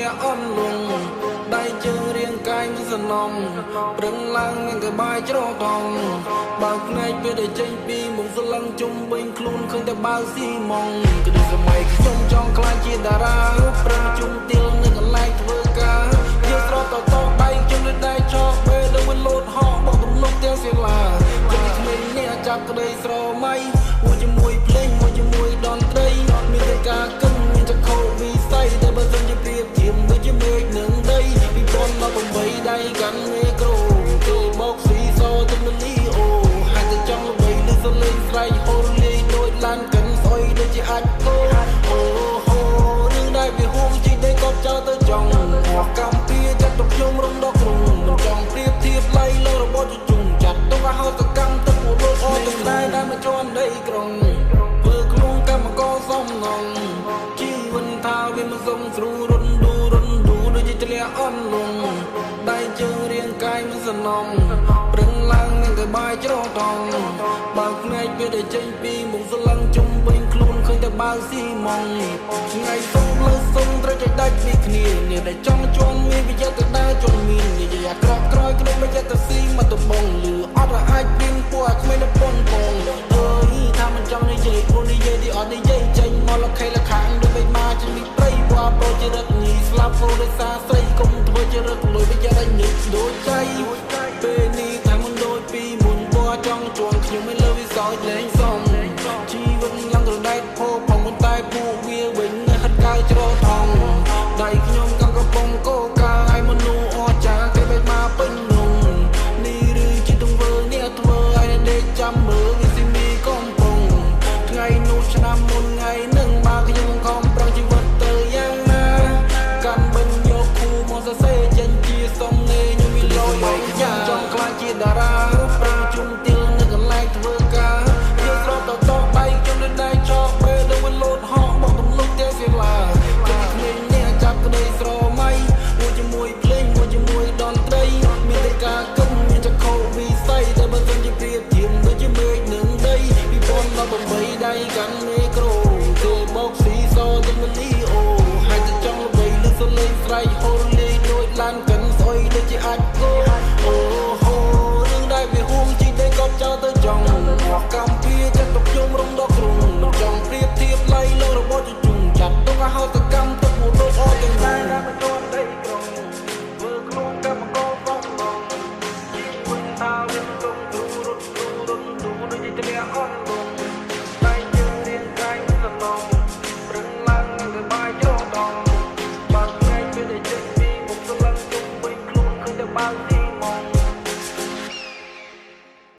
លាអន់លងដៃជើងរាងកាយមិនសំណងប្រឹងឡើងនឹងក្បាយច្រោះថងបើភ្នែកពេលដែលចេញពីមុខស្លឹងជុំវិញខ្លួនឃើញតែបើស៊ីម៉ងគឺសម័យខ្ញុំចង់ខ្លាចជាតារាប្រឹងជុំទៀលនៅកន្លែងធ្វើការយកស្រោតតដៃជុំលើដៃឆោពេលដល់វាលោតហោបោកទំនុកទាំងសិលាចិត្តក្មេងនេះចាប់ក្តីស្រមៃមួយជាមួយភ្លេងមួយជាមួយតន្ត្រីមានតែការគិនមានចក្ខុវិស័យតែបើសិនជាប្រៀបធៀបដូចជាមេឃនឹងដីពីប៉ុនមក8ដៃកាន់មេក្រូគេបោកស៊ីសទៅមលីអូហើយតែចង់ល្បីលើសលេងស្រែកហូរលាយដូចឡានកិនស្អុយដូចជាអាចគោអូហូរឿងដែលវាហួងជីដីកប់ចោលទៅចង់មកកម្មពីចាត់ទុកខ្ញុំរំដកគ្រូមិនចង់ប្រៀបធៀបឡៃលើរបស់ជជុំចាត់ទុកឲ្យហោសកម្មទឹកពលលោកអត់ស្ដាយដែលមកជន់ដីក្រុងធ្វើខ្លួនកម្មករសំណងជីវិតថាវាមិនសុំស្រួលរុនឌូដូចជាធ្លាក់អន់លងដៃជើងរាងកាយមិនសំណងប្រឹងឡើងនឹងក្បាយច្រោះថងបើភ្នែកពេលដែលចេញពីមុខស្លឹងជុំវិញខ្លួនឃើញតែបើស៊ីម៉ងថ្ងៃសុំលើសុំត្រូវចដាច់ពីគ្នានេះដែលចង់ជន់មានវិយទៅដើរជន់មាននិយាយអាក្រក់ក្រោយក្នុងវិយទៅស៊ីមកទៅបងលឺអត់អាចព្រៀងពួកអាគ្មានប៉ុនបងអើយថាមិនចង់និយាយព្រោះនិយាយទីអត់និយាយចេញមកលខេលខាងដូចបីមកជាមីព្រៃព្រោះប្រូជារឹកញីស្លាប់ព្រោះដោយសារស្រីគុំធ្វើជារឹកលុយវិយតែញឹកដូចใจពេលនេះតែមិនដូចពីមុនព្រោះចង់ជន់ខ្ញុំមិនលើវិសោចលែងសំជីវិតឡើងត្រដែតផោផងមិនតែពួកវាវិញហិតកៅច្រោះថងដៃខ្ញុំ